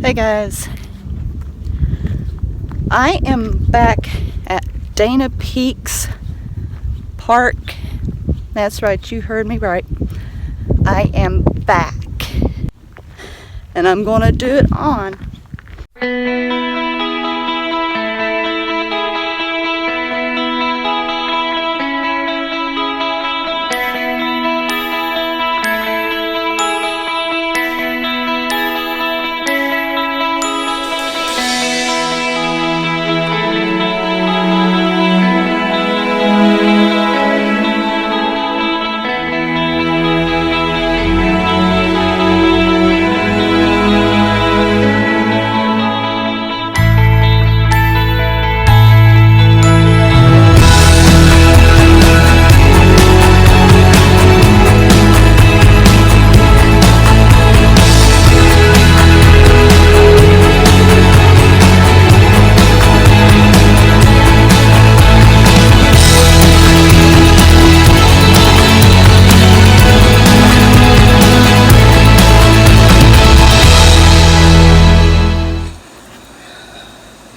Hey guys, I am back at Dana Peaks Park. That's right, you heard me right. I am back, and I'm gonna do it on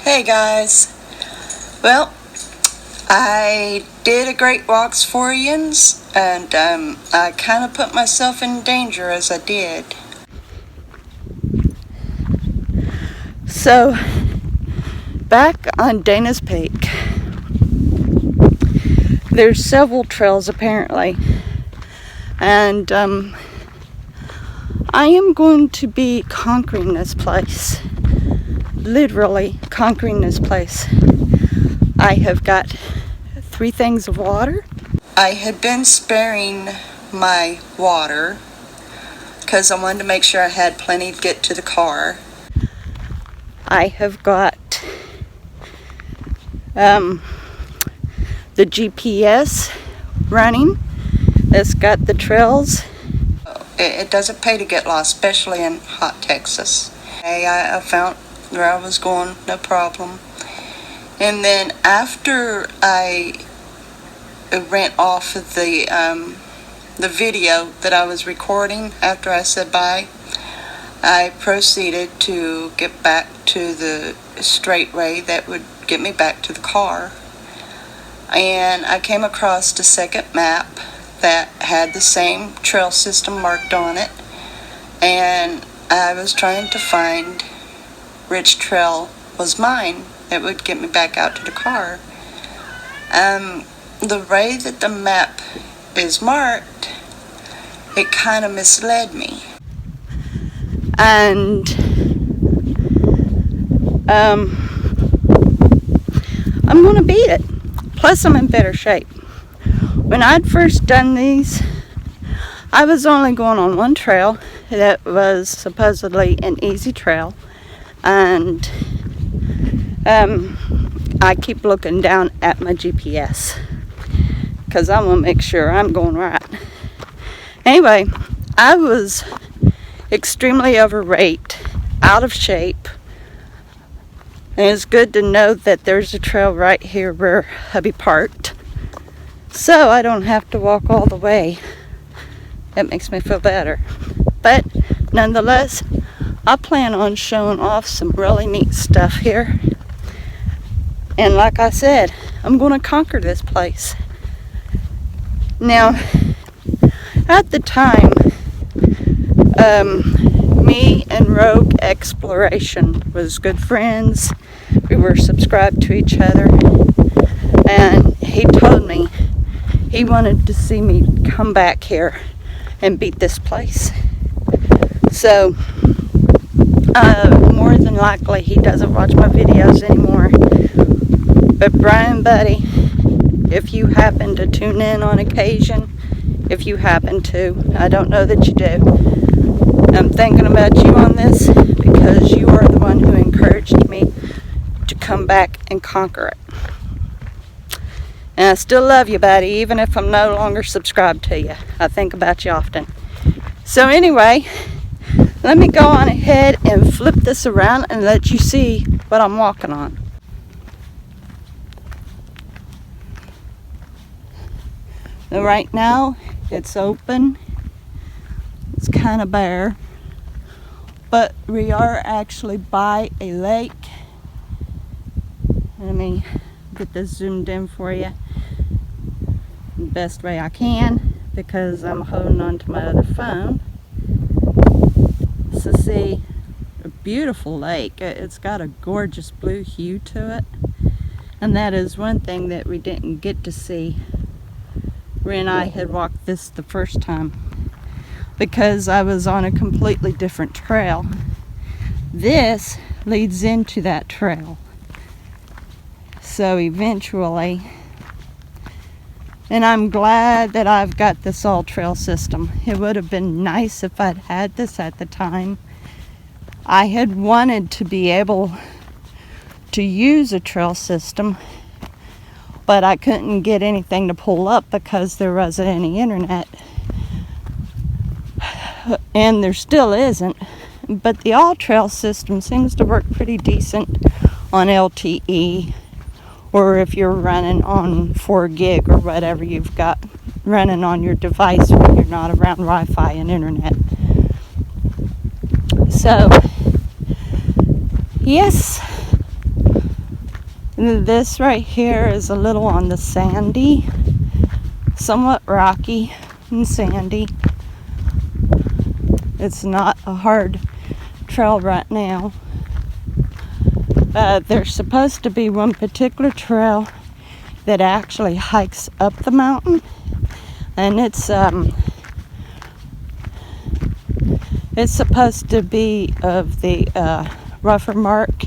Hey guys, well, I did a Great Walks for yins, and I kind of put myself in danger as I did. So, back on Dana's Peak, there's several trails apparently, and I am going to be conquering this place. Literally conquering this place. I have got 3 things of water. I had been sparing my water because I wanted to make sure I had plenty to get to the car. I have got the GPS running. It's got the trails. It doesn't pay to get lost, especially in hot Texas. I found where I was going, no problem. And then after I ran off of the video that I was recording, after I said bye, I proceeded to get back to the straightway that would get me back to the car. And I came across a second map that had the same trail system marked on it, and I was trying to find which trail was mine that would get me back out to the car. The way that the map is marked, it kind of misled me. And I'm gonna beat it. Plus I'm in better shape. When I'd first done these, I was only going on one trail that was supposedly an easy trail. And I keep looking down at my GPS because I want to make sure I'm going right. Anyway, I was extremely overweight, out of shape, and it's good to know that there's a trail right here where hubby parked, so I don't have to walk all the way. That makes me feel better. But nonetheless, I plan on showing off some really neat stuff here. And like I said, I'm going to conquer this place. Now, at the time, me and Rogue Exploration was good friends. We were subscribed to each other. And he told me he wanted to see me come back here and beat this place. So, more than likely he doesn't watch my videos anymore. But Brian buddy, if you happen to tune in on occasion, if you happen to, I don't know that you do, I'm thinking about you on this because you are the one who encouraged me to come back and conquer it. And I still love you, buddy, even if I'm no longer subscribed to you. I think about you often. So anyway, let me go on ahead and flip this around and let you see what I'm walking on. Now right now, it's open. It's kind of bare. but we are actually by a lake. Let me get this zoomed in for you the best way I can, because I'm holding on to my other phone. So see, a beautiful lake. It's got a gorgeous blue hue to it, and that is one thing that we didn't get to see when I had walked this the first time, because I was on a completely different trail. This leads into that trail. So eventually, and I'm glad that I've got this all trail system. It would have been nice if I'd had this at the time. I had wanted to be able to use a trail system, but I couldn't get anything to pull up because there wasn't any internet. And there still isn't. But the all trail system seems to work pretty decent on LTE, or if you're running on 4 gig or whatever you've got running on your device when you're not around Wi-Fi and internet. So, yes, this right here is a little on the sandy, somewhat rocky and sandy. It's not a hard trail right now. There's supposed to be one particular trail that actually hikes up the mountain, and it's supposed to be of the rougher mark,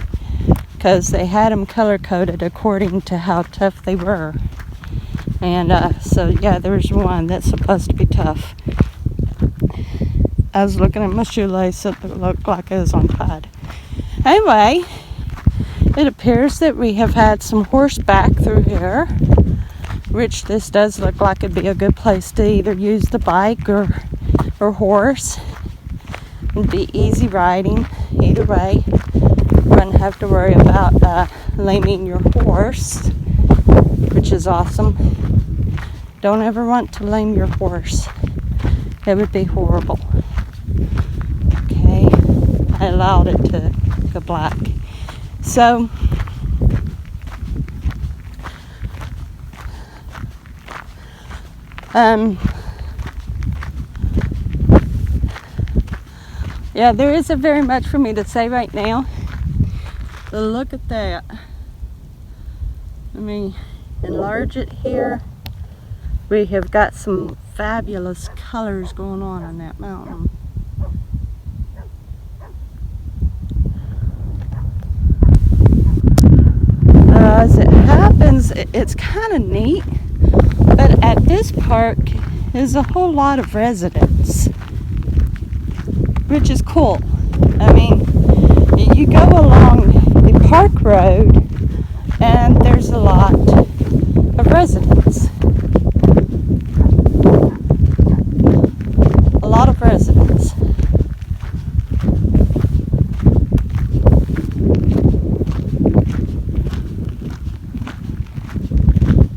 because they had them color coded according to how tough they were. And so yeah, there's one that's supposed to be tough. I was looking at my shoelace, it looked like it was untied. Anyway, it appears that we have had some horseback through here, which this does look like it'd be a good place to either use the bike or horse. It'd be easy riding either way. You wouldn't have to worry about laming your horse, which is awesome. Don't ever want to lame your horse. It would be horrible. Okay, I allowed it to go black. So, yeah, there isn't very much for me to say right now. But look at that. Let me enlarge it here. We have got some fabulous colors going on that mountain. As it happens, it's kind of neat, but at this park is a whole lot of residents, which is cool. I mean, you go along the park road and there's a lot of residents. A lot of residents.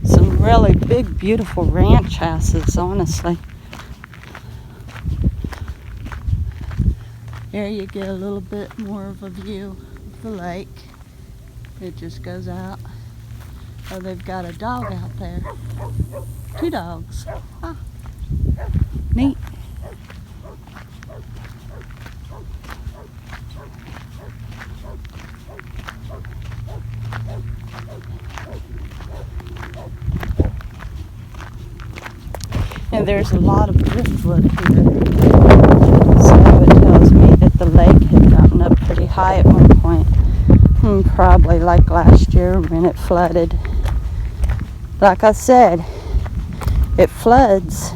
Some really big, beautiful ranch houses, honestly. Here you get a little bit more of a view of the lake. It just goes out. Oh, they've got a dog out there. 2 dogs. Ah, neat. And there's a lot of driftwood here. So it tells me that the lake had gotten up pretty high at one point. Probably like last year when it flooded. Like I said, it floods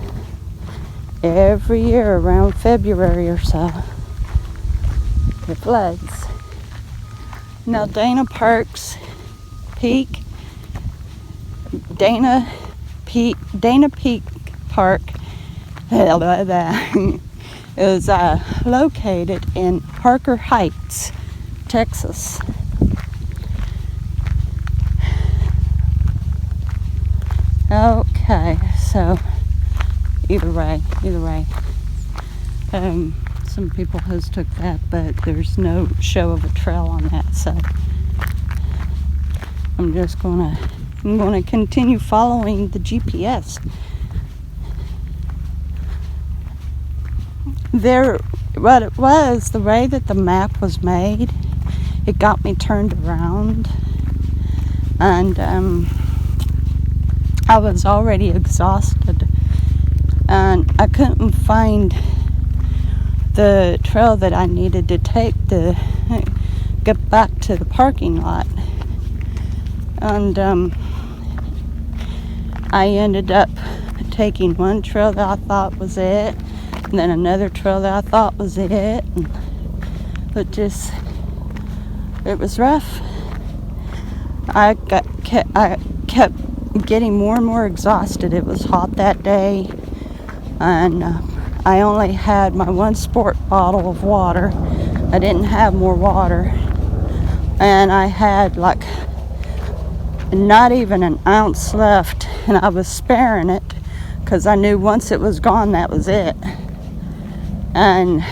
every year around February or so. It floods. Now Dana Peak Park is located in Harker Heights, Texas. Okay, so either way. So some people has took that, but there's no show of a trail on that, so I'm gonna continue following the GPS. What it was, the way that the map was made, it got me turned around, and I was already exhausted, and I couldn't find the trail that I needed to take to get back to the parking lot. And I ended up taking one trail that I thought was it, and then another trail that I thought was it, and it was rough. I kept getting more and more exhausted. It was hot that day, and I only had my one sport bottle of water. I didn't have more water, and I had like not even an ounce left, and I was sparing it because I knew once it was gone, that was it. And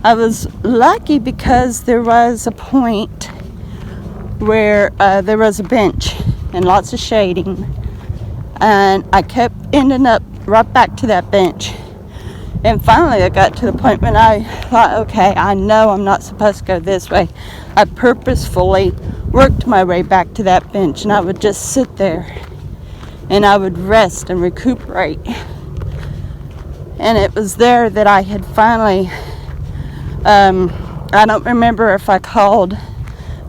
I was lucky because there was a point where there was a bench and lots of shading, and I kept ending up right back to that bench. And finally I got to the point when I thought, okay, I know I'm not supposed to go this way. I purposefully worked my way back to that bench, and I would just sit there and I would rest and recuperate. And it was there that I had finally, I don't remember if I called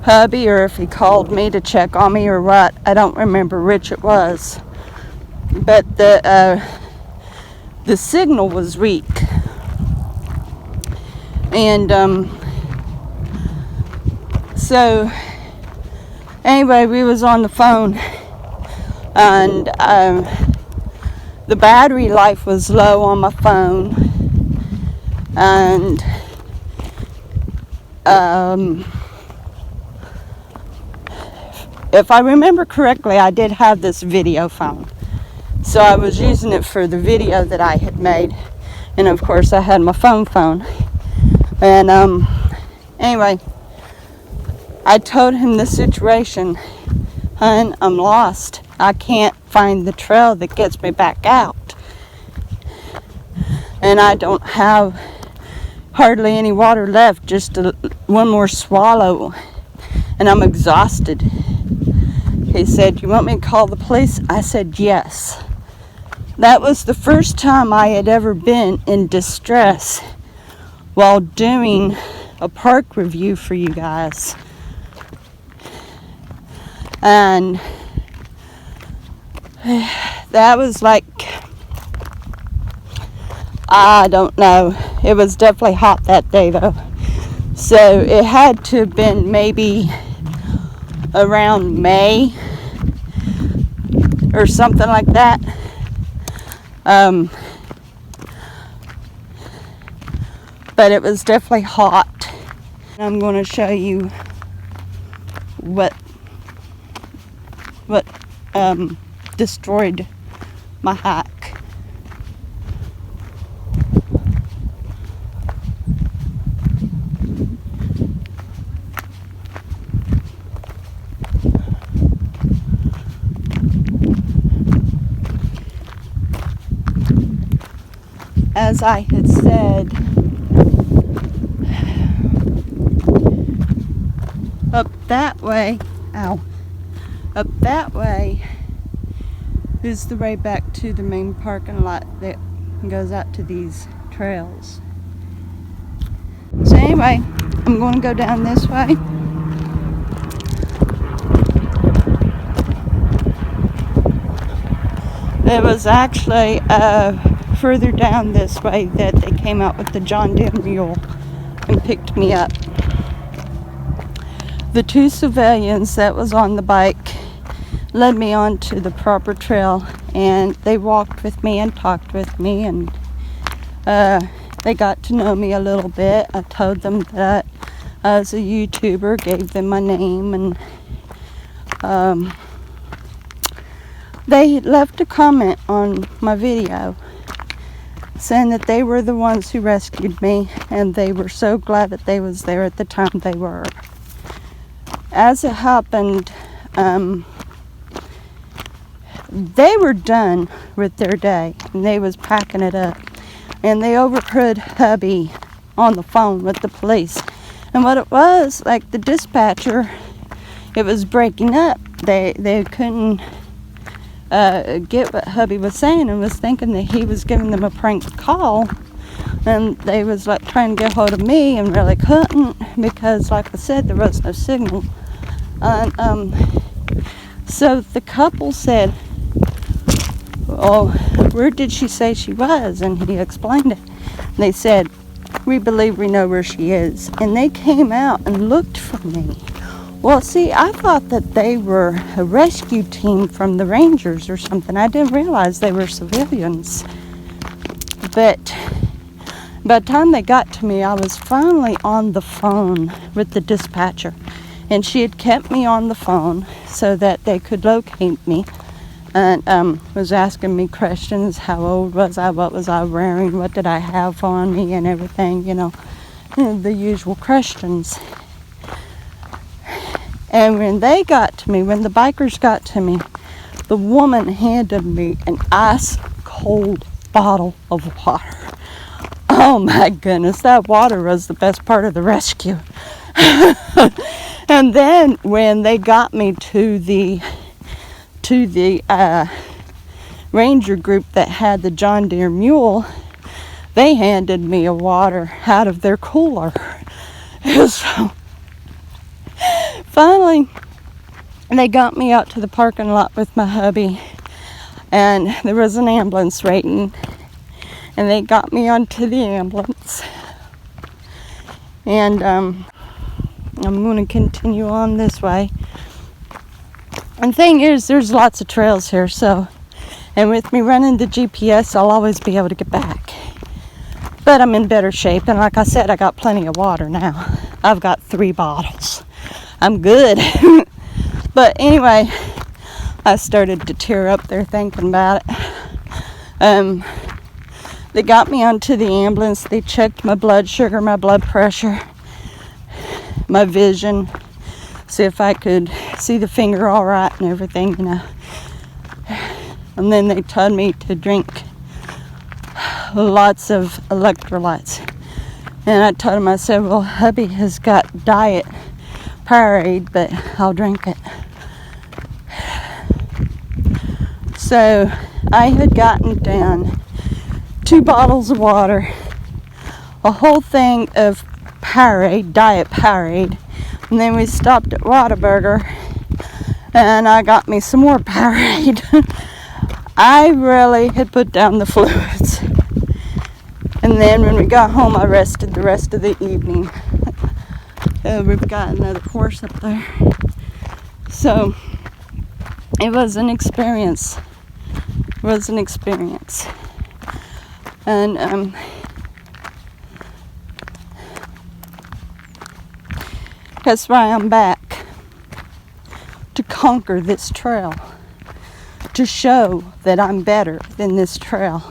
hubby or if he called me to check on me or what. I don't remember which it was. But the signal was weak. And so anyway, we was on the phone, and the battery life was low on my phone, and if I remember correctly, I did have this video phone, so I was using it for the video that I had made, and of course I had my phone, and anyway, I told him the situation. Hun, I'm lost. I can't find the trail that gets me back out, and I don't have hardly any water left, just one more swallow, and I'm exhausted. He said, you want me to call the police? I said yes. That was the first time I had ever been in distress while doing a park review for you guys. And that was like, I don't know. It was definitely hot that day though. So it had to have been maybe around May or something like that. But it was definitely hot. I'm going to show you what destroyed my hike. As I had said, up that way is the way back to the main parking lot that goes out to these trails. So anyway, I'm going to go down this way. It was actually further down this way that they came out with the John Deere mule and picked me up. The two civilians that was on the bike led me onto the proper trail, and they walked with me and talked with me, and they got to know me a little bit. I told them that I was a YouTuber, gave them my name, and they left a comment on my video. saying that they were the ones who rescued me, and they were so glad that they was there at the time they were. As it happened, they were done with their day, and they was packing it up, and they overheard hubby on the phone with the police. And what it was, like the dispatcher, it was breaking up. They couldn't get what hubby was saying, and was thinking that he was giving them a prank call, and they was like trying to get hold of me and really couldn't, because like I said, there was no signal. And so the couple said, "Oh, where did she say she was?" And he explained it. And they said, "We believe we know where she is." And they came out and looked for me. Well, see, I thought that they were a rescue team from the Rangers or something. I didn't realize they were civilians. But by the time they got to me, I was finally on the phone with the dispatcher. And she had kept me on the phone so that they could locate me. And was asking me questions. How old was I? What was I wearing? What did I have on me? And everything, the usual questions. And when they got to me, when the bikers got to me, the woman handed me an ice cold bottle of water. Oh my goodness, that water was the best part of the rescue. And then when they got me to the ranger group that had the John Deere mule, they handed me a water out of their cooler. So finally, they got me out to the parking lot with my hubby, and there was an ambulance waiting, and they got me onto the ambulance. And I'm going to continue on this way. And the thing is, there's lots of trails here, and with me running the GPS, I'll always be able to get back. But I'm in better shape, and like I said, I got plenty of water now. I've got 3 bottles. I'm good. But anyway, I started to tear up there thinking about it. They got me onto the ambulance. They checked my blood sugar, my blood pressure, my vision, see if I could see the finger all right and everything, And then they told me to drink lots of electrolytes. And I told them, I said, well, hubby has got diet Powerade, but I'll drink it. So I had gotten down 2 bottles of water, a whole thing of Powerade, diet Powerade, and then we stopped at Whataburger, and I got me some more Powerade. I really had put down the fluids. And then when we got home, I rested the rest of the evening. We've got another horse up there. So it was an experience. And that's why I'm back, to conquer this trail, to show that I'm better than this trail,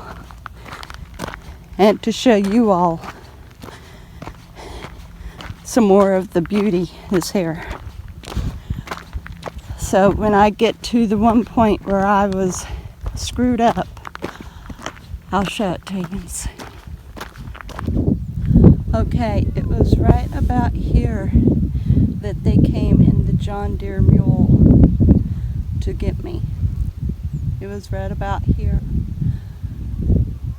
and to show you all some more of the beauty is here. So when I get to the one point where I was screwed up, I'll show it to you. Okay, it was right about here that they came in the John Deere mule to get me. It was right about here.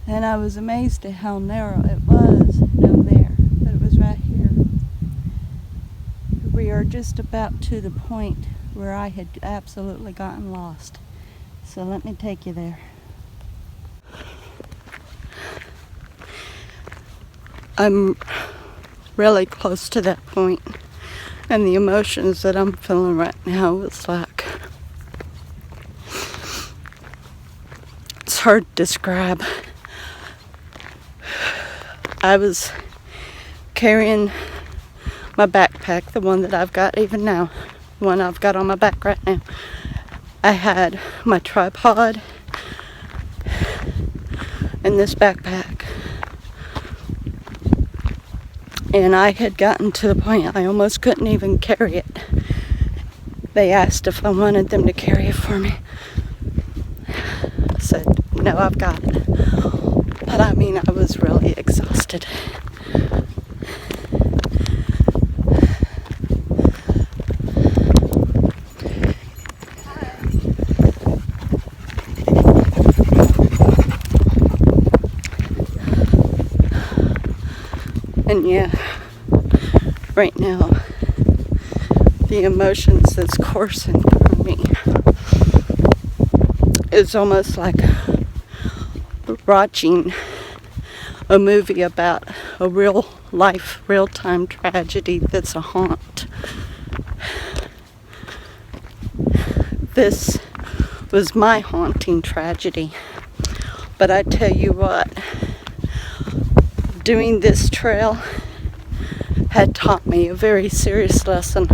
And I was amazed at how narrow it was down there, but it was right here. We are just about to the point where I had absolutely gotten lost. So let me take you there. I'm really close to that point, and the emotions that I'm feeling right now is like, it's hard to describe. I was carrying my backpack, the one that I've got even now, the one I've got on my back right now. I had my tripod and this backpack. and I had gotten to the point I almost couldn't even carry it. They asked if I wanted them to carry it for me. I said, no, I've got it. But I mean, I was really exhausted. And yeah, right now, the emotions that's coursing through me is almost like watching a movie about a real life, real time tragedy that's a haunt. This was my haunting tragedy. But I tell you what, doing this trail had taught me a very serious lesson.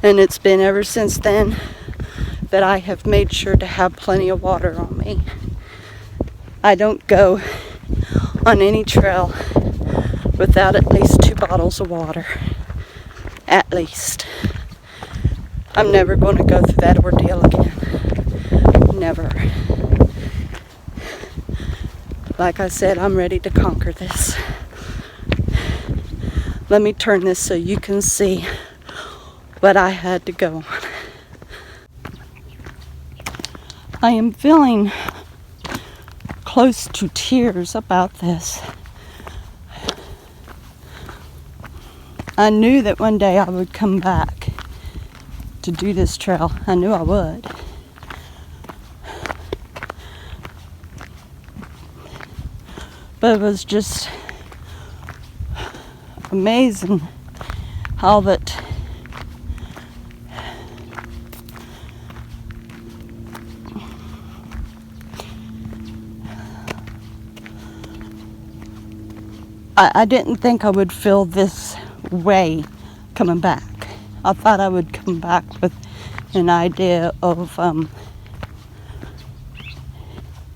And it's been ever since then that I have made sure to have plenty of water on me. I don't go on any trail without at least 2 bottles of water. At least. I'm never going to go through that ordeal again. Never. Like I said, I'm ready to conquer this. Let me turn this so you can see what I had to go on. I am feeling close to tears about this. I knew that one day I would come back to do this trail. I knew I would. But it was just amazing how that I didn't think I would feel this way coming back. I thought I would come back with an idea of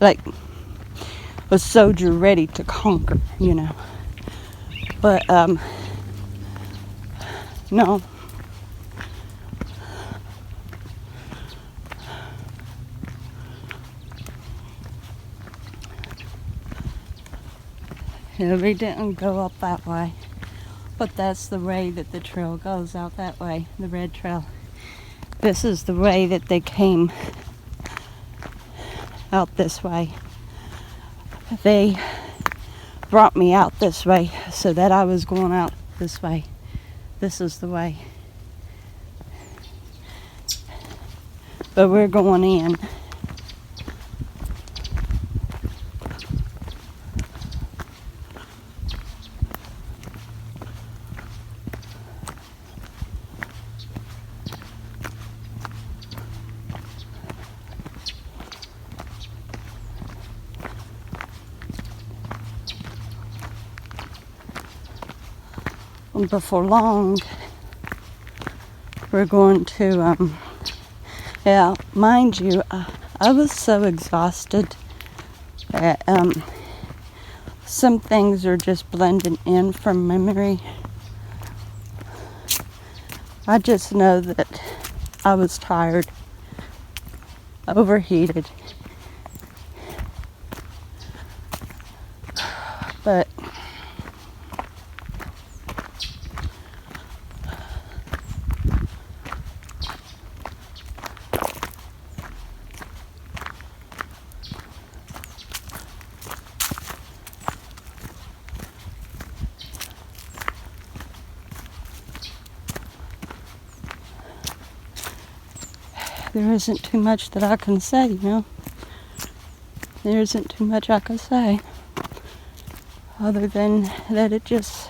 like a soldier ready to conquer, you know. But no. We didn't go up that way, but that's the way that the trail goes, out that way, the red trail. This is the way that they came out this way. They brought me out this way so that I was going out this way. This is the way. But we're going in. And before long, we're going to, yeah, mind you, I was so exhausted that some things are just blending in from memory. I just know that I was tired, overheated, but there isn't too much that I can say, you know. There isn't too much I can say other than that it just...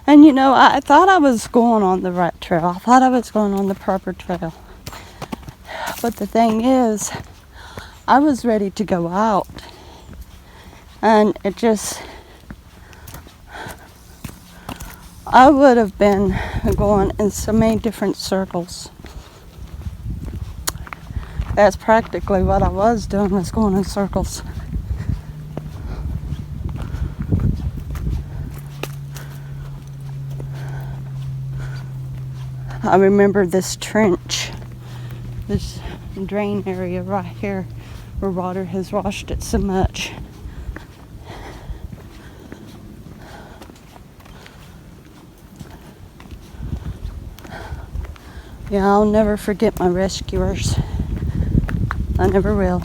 And you know, I thought I was going on the right trail. I thought I was going on the proper trail. But the thing is, I was ready to go out. And it just... I would have been going in so many different circles. That's practically what I was doing, was going in circles. I remember this trench, this drain area right here where water has washed it so much. Yeah, I'll never forget my rescuers. I never will.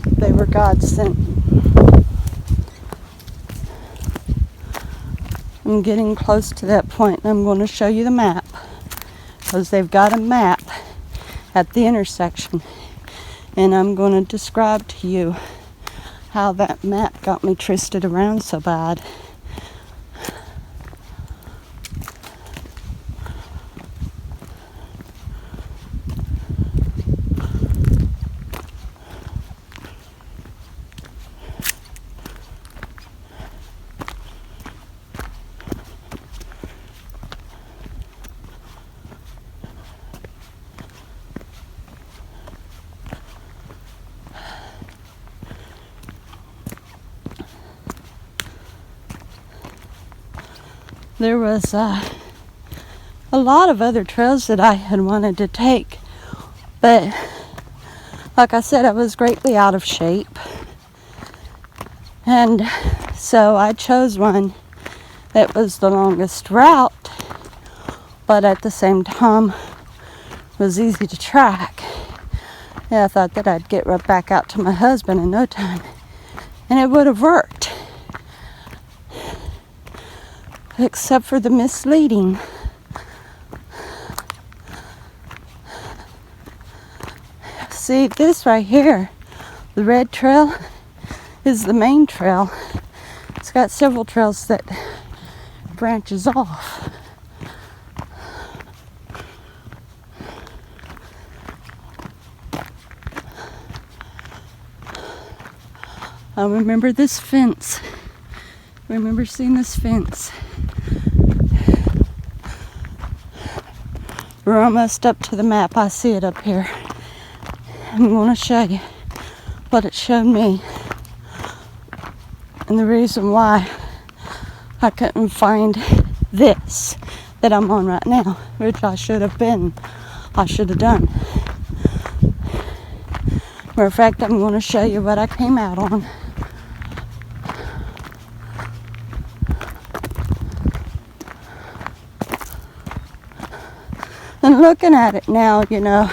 They were God sent. I'm getting close to that point, and I'm going to show you the map, because they've got a map at the intersection, and I'm going to describe to you how that map got me twisted around so bad. There was a lot of other trails that I had wanted to take, but like I said, I was greatly out of shape, and so I chose one that was the longest route, but at the same time was easy to track. Yeah, I thought that I'd get right back out to my husband in no time, and it would have worked. Except for the misleading. See, this right here, the red trail, is the main trail. It's got several trails that branches off. I remember this fence. I remember seeing this fence. We're almost up to the map. I see it up here. I'm going to show you what it showed me and the reason why I couldn't find this that I'm on right now, which I should have done. Matter of fact, I'm going to show you what I came out on. And looking at it now, you know,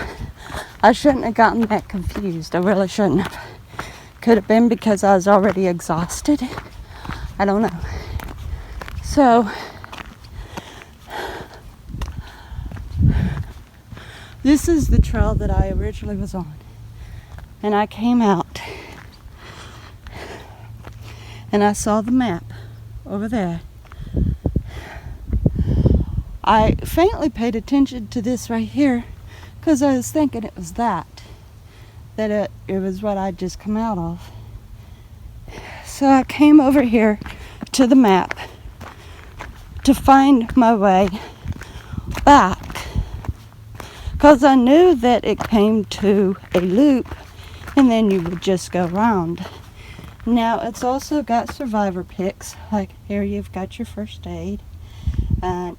I shouldn't have gotten that confused. I really shouldn't have. Could have been because I was already exhausted. I don't know. So, this is the trail that I originally was on. And I came out. And I saw the map over there. I faintly paid attention to this right here because I was thinking it was that it was what I'd just come out of. So I came over here to the map to find my way back because I knew that it came to a loop and then you would just go around. Now it's also got survivor picks, like here you've got your first aid. And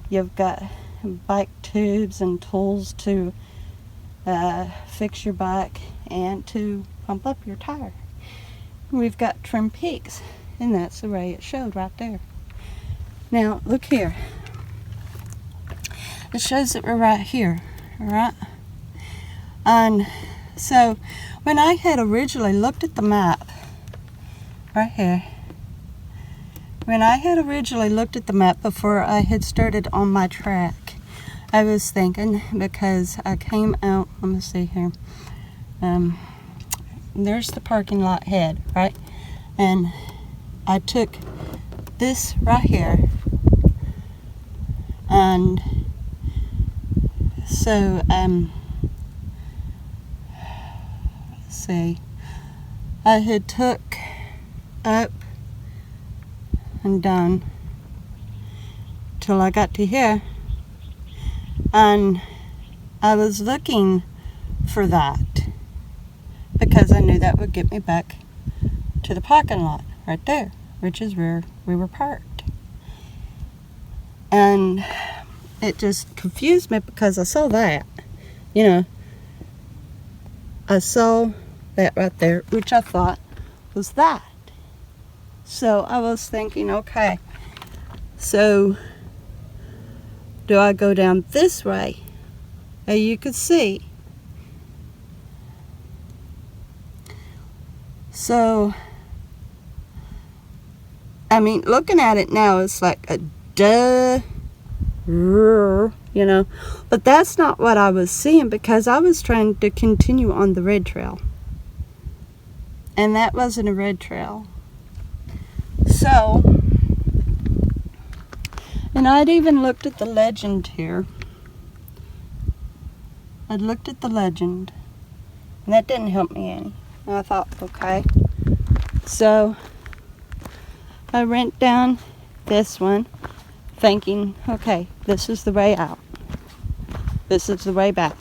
you've got bike tubes and tools to fix your bike and to pump up your tire. We've got trim peaks, and that's the way it showed right there. Now look here. It shows that we're right here, right? And so when I had originally looked at the map right here, when I had originally looked at the map before I had started on my track, I was thinking, because I came out, let me see here, there's the parking lot head, right? And I took this right here, and so, let's see, I had took up and down till I got to here, and I was looking for that because I knew that would get me back to the parking lot right there, which is where we were parked. And it just confused me because I saw that, you know, I saw that right there, which I thought was that. So I was thinking, okay, so do I go down this way? As you can see. So, I mean, looking at it now, it's like a duh, you know, but that's not what I was seeing because I was trying to continue on the red trail. And that wasn't a red trail. So, and I'd even looked at the legend here. I'd looked at the legend, and that didn't help me any. And I thought, okay. So, I went down this one, thinking, okay, this is the way out. This is the way back.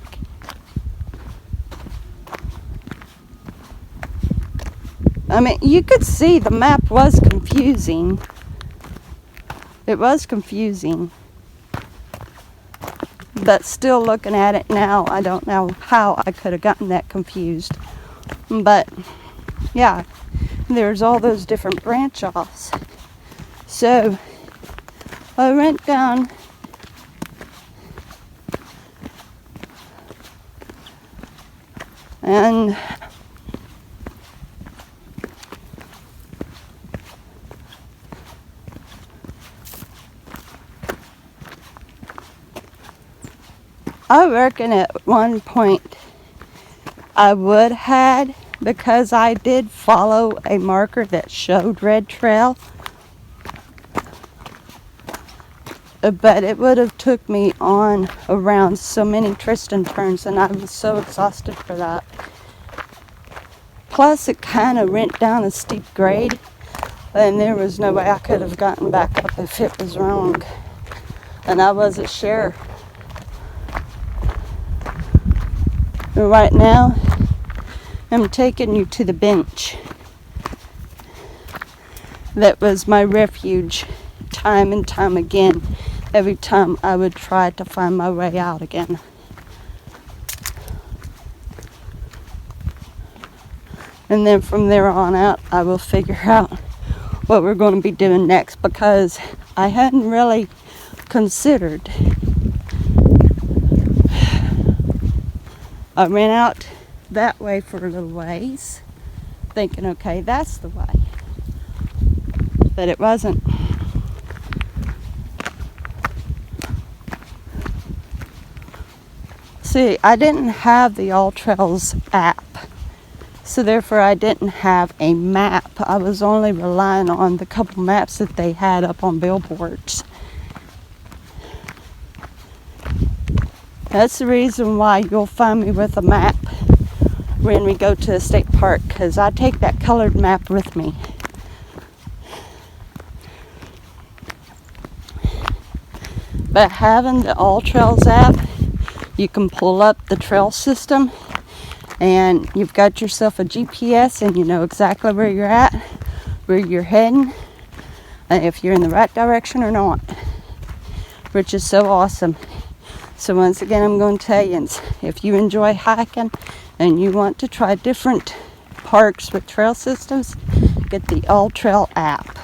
I mean, you could see the map was confusing. It was confusing. But still looking at it now, I don't know how I could have gotten that confused. But, yeah, there's all those different branch offs. So, I went down and I reckon at one point I would had, because I did follow a marker that showed red trail, but it would have took me on around so many twists and turns, and I was so exhausted for that. Plus it kind of went down a steep grade, and there was no way I could have gotten back up if it was wrong, and I wasn't sure. Right now, I'm taking you to the bench. That was my refuge, time and time again, every time I would try to find my way out again. And then from there on out, I will figure out what we're going to be doing next, because I hadn't really considered. I ran out that way for a little ways, thinking, okay, that's the way. But it wasn't. See, I didn't have the All Trails app, so therefore I didn't have a map. I was only relying on the couple maps that they had up on billboards. That's the reason why you'll find me with a map when we go to a state park, because I take that colored map with me. But having the All Trails app, you can pull up the trail system, and you've got yourself a GPS, and you know exactly where you're at, where you're heading, and if you're in the right direction or not, which is so awesome. So once again, I'm going to tell you, if you enjoy hiking and you want to try different parks with trail systems, get the All Trail app.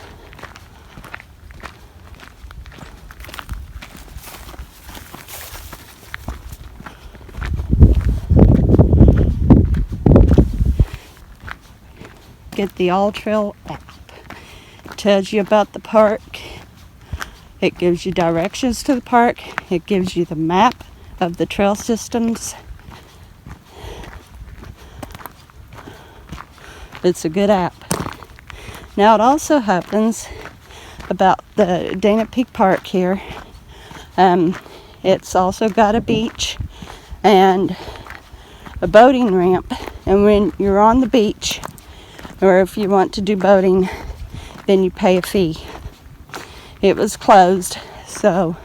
Get the All Trail app. It tells you about the park. It gives you directions to the park. It gives you the map of the trail systems. It's a good app. Now it also happens about the Dana Peak Park here. It's also got a beach and a boating ramp. And when you're on the beach, or if you want to do boating, then you pay a fee. It was closed, so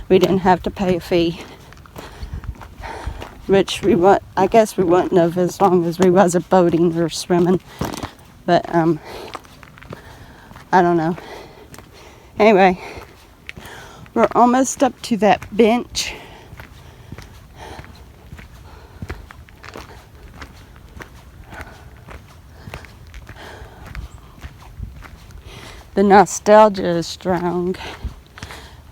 we didn't have to pay a fee, which I guess we wouldn't have as long as we wasn't boating or swimming, but I don't know. Anyway, We're almost up to that bench. The nostalgia is strong.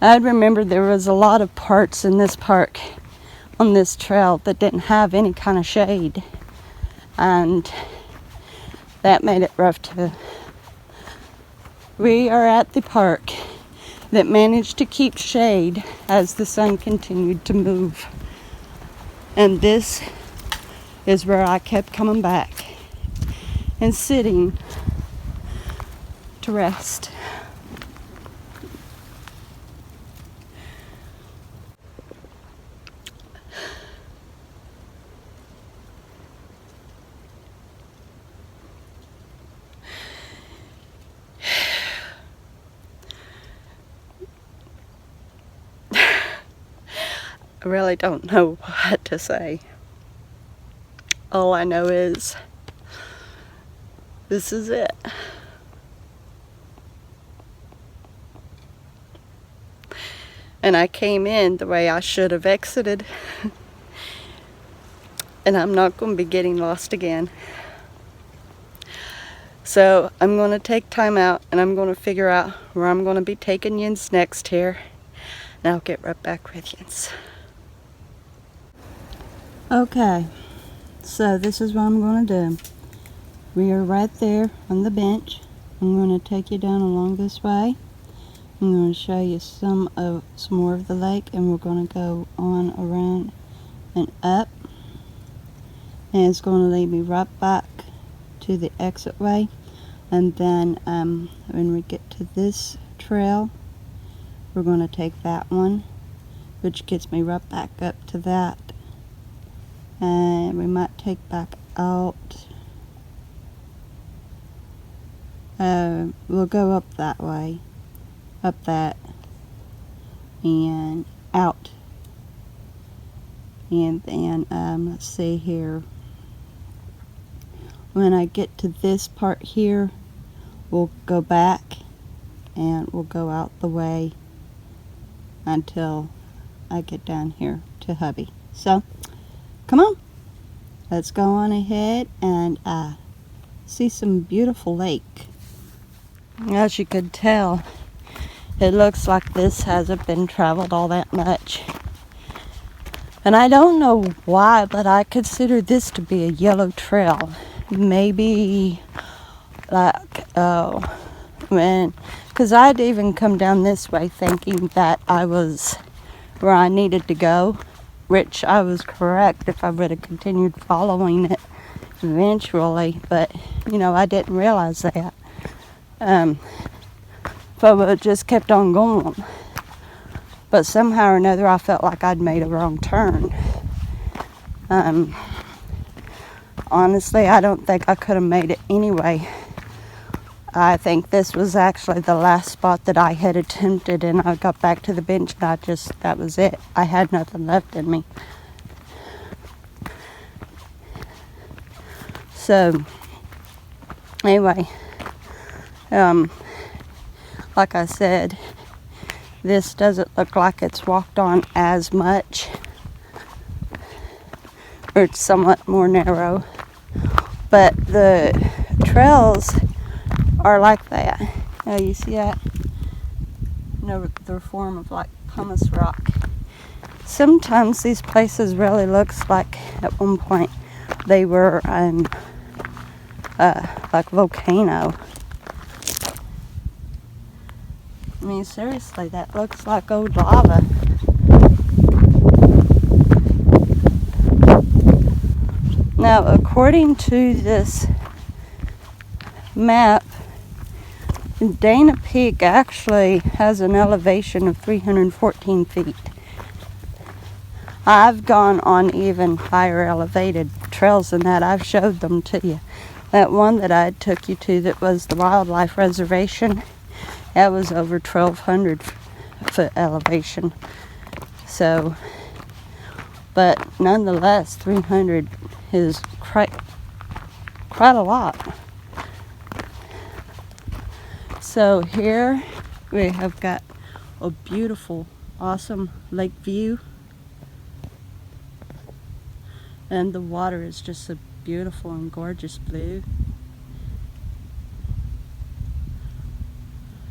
I remember there was a lot of parts in this park on this trail that didn't have any kind of shade, and that made it rough too. We are at the park that managed to keep shade as the sun continued to move, and this is where I kept coming back and sitting to rest. I really don't know what to say. All I know is this is it. And I came in the way I should have exited. And I'm not going to be getting lost again. So I'm going to take time out and I'm going to figure out where I'm going to be taking yins next here. And I'll get right back with yins. Okay, so this is what I'm going to do. We are right there on the bench. I'm going to take you down along this way. I'm going to show you some more of the lake, and we're going to go on around and up. And it's going to lead me right back to the exit way. And then when we get to this trail, we're going to take that one, which gets me right back up to that. And we might take back out. We'll go up that way, up that, and out. And then, let's see here. When I get to this part here, we'll go back and we'll go out the way until I get down here to hubby. So, come on, let's go on ahead and see some beautiful lake. As you could tell, it looks like this hasn't been traveled all that much. And I don't know why, but I consider this to be a yellow trail. Maybe like, because I'd even come down this way thinking that I was where I needed to go, which I was correct if I would have continued following it eventually, but I didn't realize that. If I would have just kept on going. But somehow or another I felt like I'd made a wrong turn. Honestly, I don't think I could have made it anyway. I think this was actually the last spot that I had attempted, and I got back to the bench and that was it. I had nothing left in me. So, anyway, like I said, this doesn't look like it's walked on as much, or it's somewhat more narrow, but the trails are like that. You see that? They're form of like pumice rock. Sometimes these places really looks like at one point they were like volcano. I mean, seriously, that looks like old lava. Now, according to this map, Dana Peak actually has an elevation of 314 feet. I've gone on even higher elevated trails than that. I've showed them to you. That one that I took you to that was the wildlife reservation, that was over 1,200 foot elevation. So, but nonetheless, 300 is quite a lot. So here we have got a beautiful, awesome lake view. And the water is just a beautiful and gorgeous blue.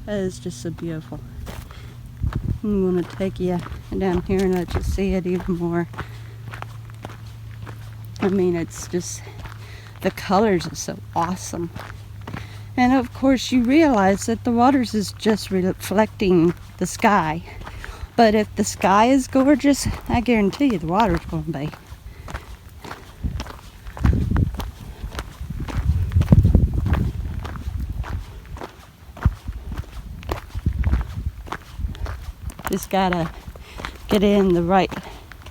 It is just so beautiful. I'm going to take you down here and let you see it even more. I mean, it's just, the colors are so awesome. And of course you realize that the waters is just reflecting the sky. But if the sky is gorgeous, I guarantee you the water's going to be. Just gotta get in the right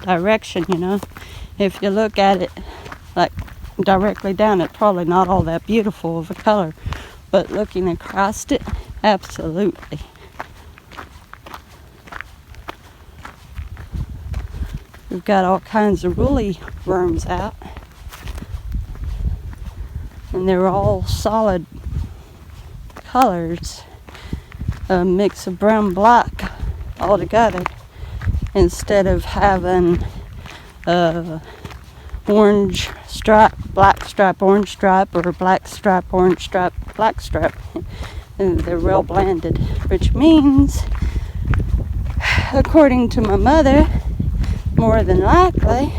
direction, you know. If you look at it like directly down, it's probably not all that beautiful of a color, but looking across it, absolutely. We've got all kinds of woolly worms out, and they're all solid colors, a mix of brown black all together, instead of having orange stripe, black stripe, orange stripe, or black stripe, orange stripe, black stripe. And they're well blended, which means, according to my mother, more than likely,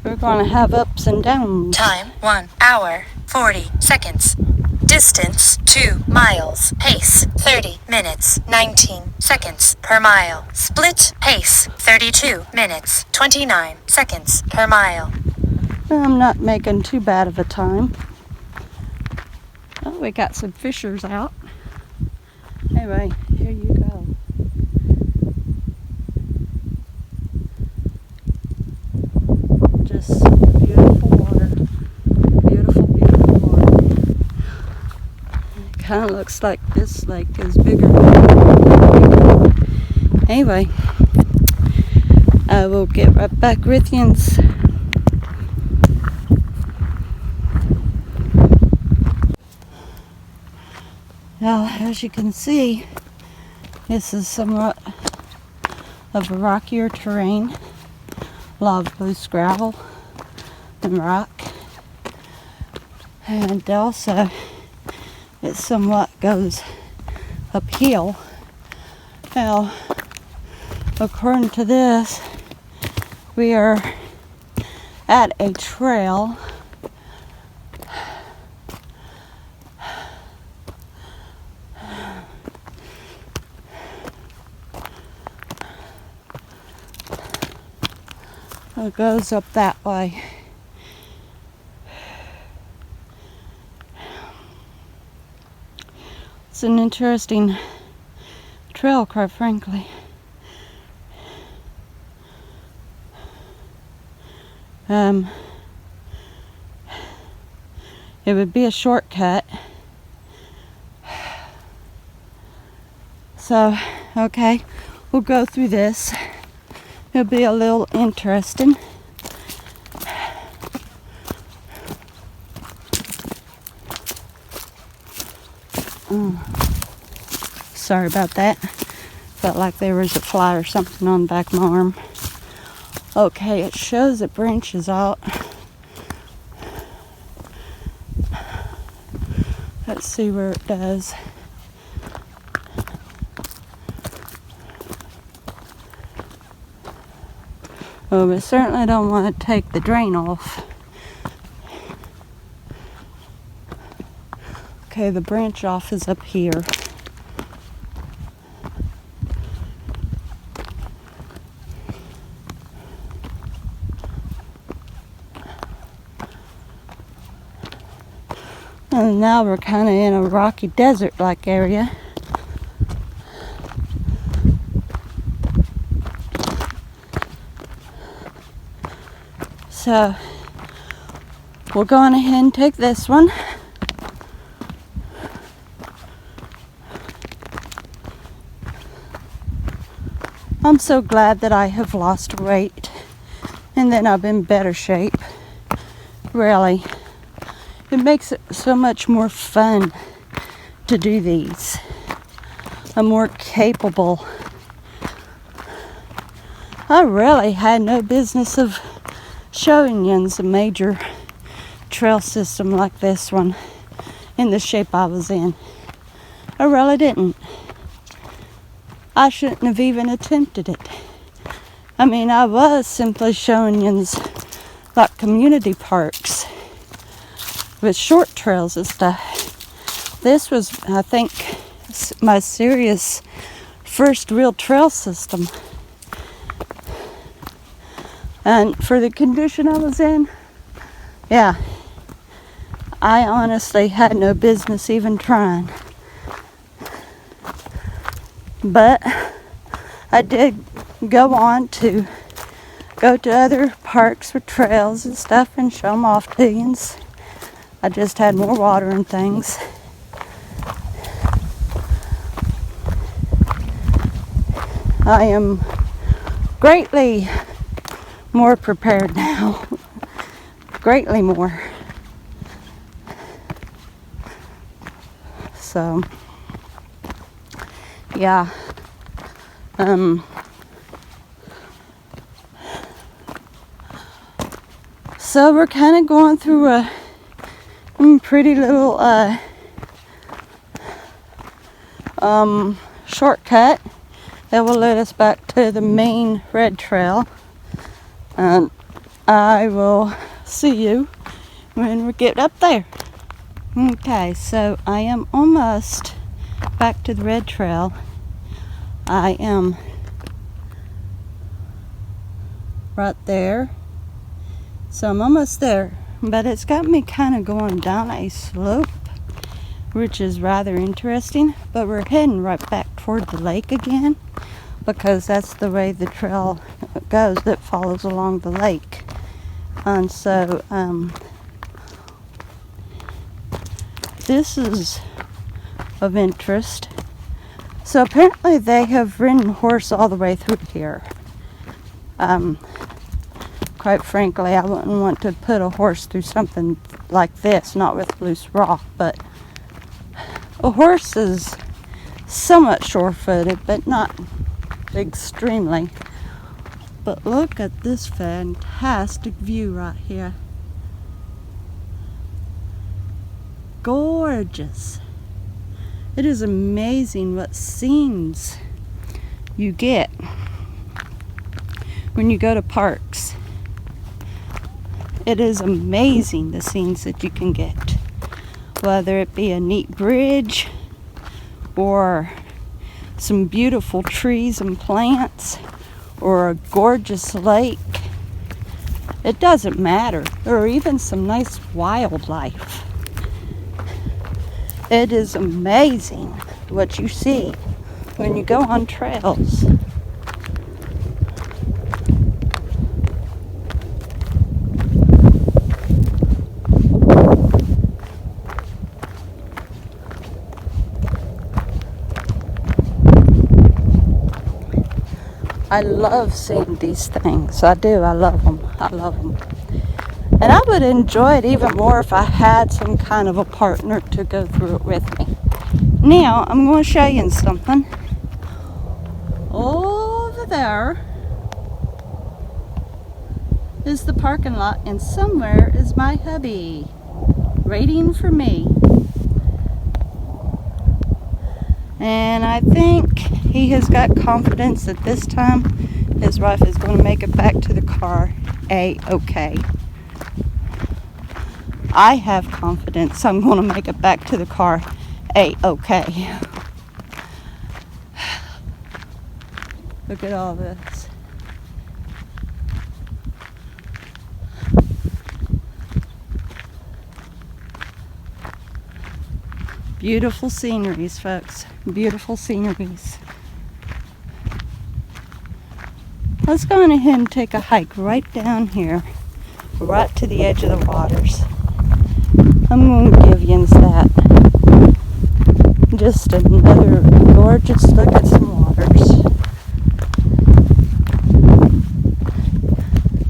we're going to have ups and downs. Time 1 hour 40 seconds. Distance 2 miles. Pace 30 minutes 19 seconds per mile. Split pace 32 minutes 29 seconds per mile. I'm not making too bad of a time. Oh, we got some fishers out. Anyway, here you go. Just beautiful water. Beautiful, beautiful water. It kind of looks like this lake is bigger. Anyway, I will get right back with you. Now, as you can see, this is somewhat of a rockier terrain. A lot of loose gravel and rock. And also, it somewhat goes uphill. Now, according to this, we are at a trail that goes up that way. It's an interesting trail, quite frankly. It would be a shortcut. So, okay, we'll go through this. It'll be a little interesting. Sorry about that. Felt like there was a fly or something on the back of my arm. Okay, it shows it branches out. Let's see where it does. Oh, but certainly don't want to take the drain off. Okay, the branch off is up here. And now we're kind of in a rocky desert-like area. So, we'll go on ahead and take this one. I'm so glad that I have lost weight and that I'm in better shape. Really. It makes it so much more fun to do these. I'm more capable. I really had no business of showing you a major trail system like this one in the shape I was in. I really didn't. I shouldn't have even attempted it. I mean, I was simply showing you like community parks with short trails and stuff. This was, I think, my serious first real trail system. And for the condition I was in, yeah, I honestly had no business even trying. But I did go on to go to other parks with trails and stuff and show them off to you. I just had more water and things. I am greatly more prepared now. Greatly more. So, yeah. So we're kind of going through a pretty little shortcut that will lead us back to the main red trail. And I will see you when we get up there. Okay, so I am almost back to the red trail. I am right there. So I'm almost there, but it's got me kind of going down a slope, which is rather interesting. But we're heading right back toward the lake again, because that's the way the trail goes that follows along the lake. And so this is of interest. So apparently they have ridden horse all the way through here. Quite frankly, I wouldn't want to put a horse through something like this, not with loose rock, but a horse is somewhat sure-footed, but not extremely. But look at this fantastic view right here. Gorgeous. It is amazing what scenes you get when you go to parks. It is amazing the scenes that you can get, whether it be a neat bridge or some beautiful trees and plants or a gorgeous lake. It doesn't matter, or even some nice wildlife. It is amazing what you see when you go on trails. I love seeing these things. I do. I love them. I love them. And I would enjoy it even more if I had some kind of a partner to go through it with me. Now, I'm going to show you something. Over there is the parking lot, and somewhere is my hubby waiting for me. And I think he has got confidence that this time his wife is going to make it back to the car A-okay. I have confidence I'm going to make it back to the car A-okay. Look at all this. Beautiful sceneries, folks. Beautiful sceneries. Let's go on ahead and take a hike right down here, right to the edge of the waters. I'm going to give you that. Just another gorgeous look at some waters.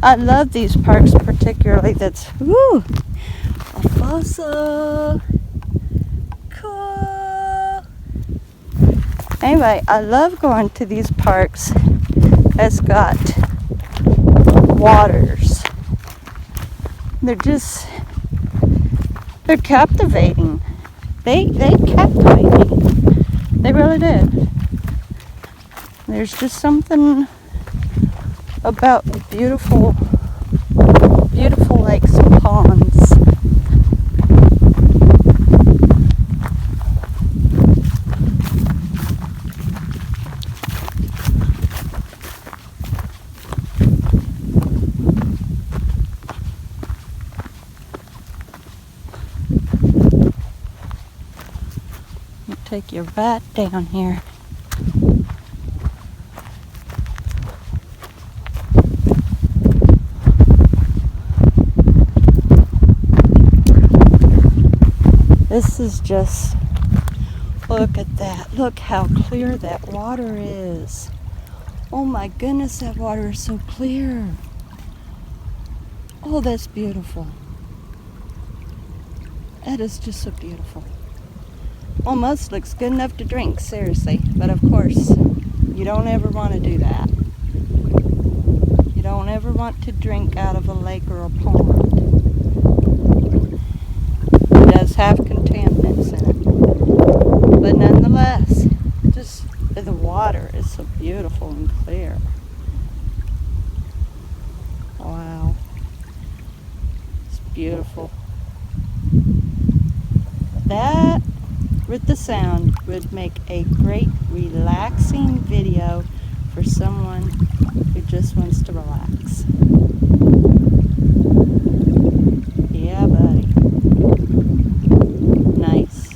I love these parks particularly. That's fossil. Cool. Anyway, I love going to these parks that's got waters. They're captivating. They captivate me. They really do. There's just something about beautiful lakes and ponds. I'll take you right down here. This is just, look at that. Look how clear that water is. Oh my goodness, that water is so clear. Oh, that's beautiful. That is just so beautiful. Almost looks good enough to drink, seriously. But of course, you don't ever want to do that. You don't ever want to drink out of a lake or a pond. It does have contaminants in it. But nonetheless, just the water is so beautiful and clear. Wow. It's beautiful. That, with the sound, would make a great relaxing video for someone who just wants to relax. Yeah, buddy. Nice.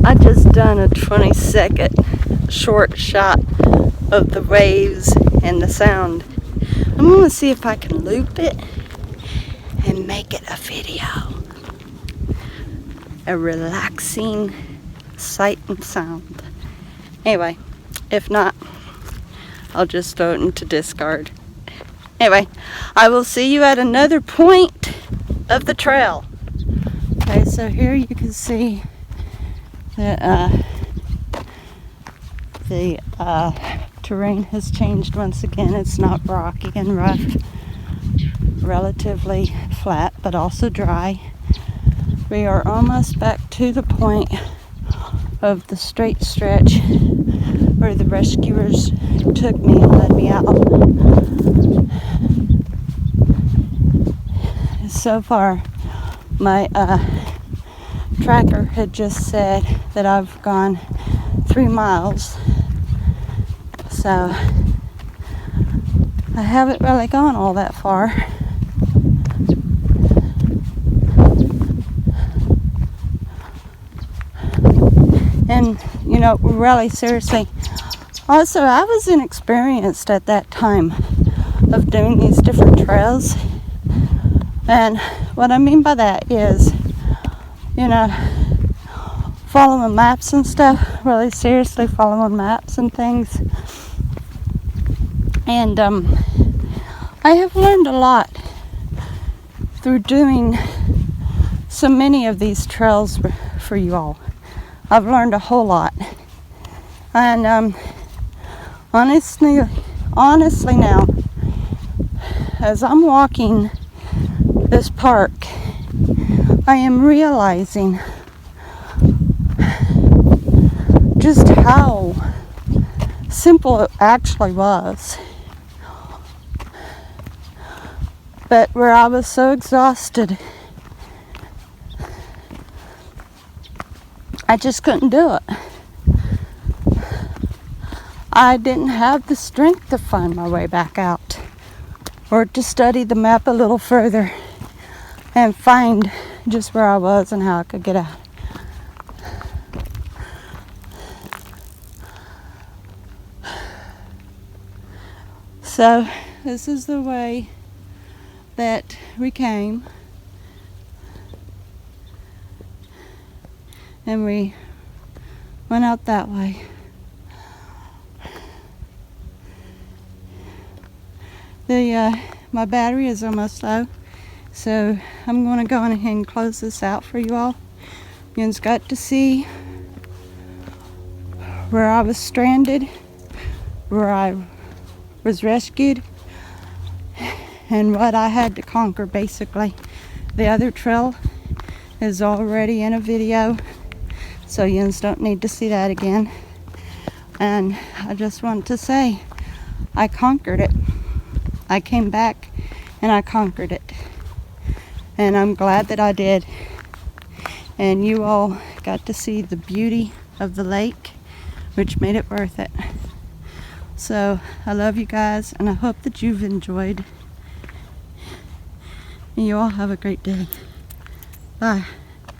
I just done a 20-second short shot of the waves and the sound. I'm going to see if I can loop it and make it a video. A relaxing sight and sound. Anyway, if not, I'll just throw it into discard. Anyway, I will see you at another point of the trail. Okay, so here you can see that the terrain has changed once again. It's not rocky and rough, relatively flat, but also dry. We are almost back to the point of the straight stretch where the rescuers took me and led me out. So far, my tracker had just said that I've gone 3 miles, so I haven't really gone all that far. And, you know, really seriously, also I was inexperienced at that time of doing these different trails. And what I mean by that is, you know, following maps and stuff, really seriously following maps and things. And I have learned a lot through doing so many of these trails for you all. I've learned a whole lot. And honestly now, as I'm walking this park, I am realizing just how simple it actually was. But where I was so exhausted, I just couldn't do it. I didn't have the strength to find my way back out, or to study the map a little further and find just where I was and how I could get out. So this is the way that we came, and we went out that way. My battery is almost low, So I'm going to go on ahead and close this out for you all. You got to see where I was stranded, where I was rescued, and what I had to conquer basically. The other trail is already in a video, so you don't need to see that again. And I just want to say, I conquered it. I came back and I conquered it. And I'm glad that I did. And you all got to see the beauty of the lake, which made it worth it. So I love you guys, and I hope that you've enjoyed. And you all have a great day. Bye.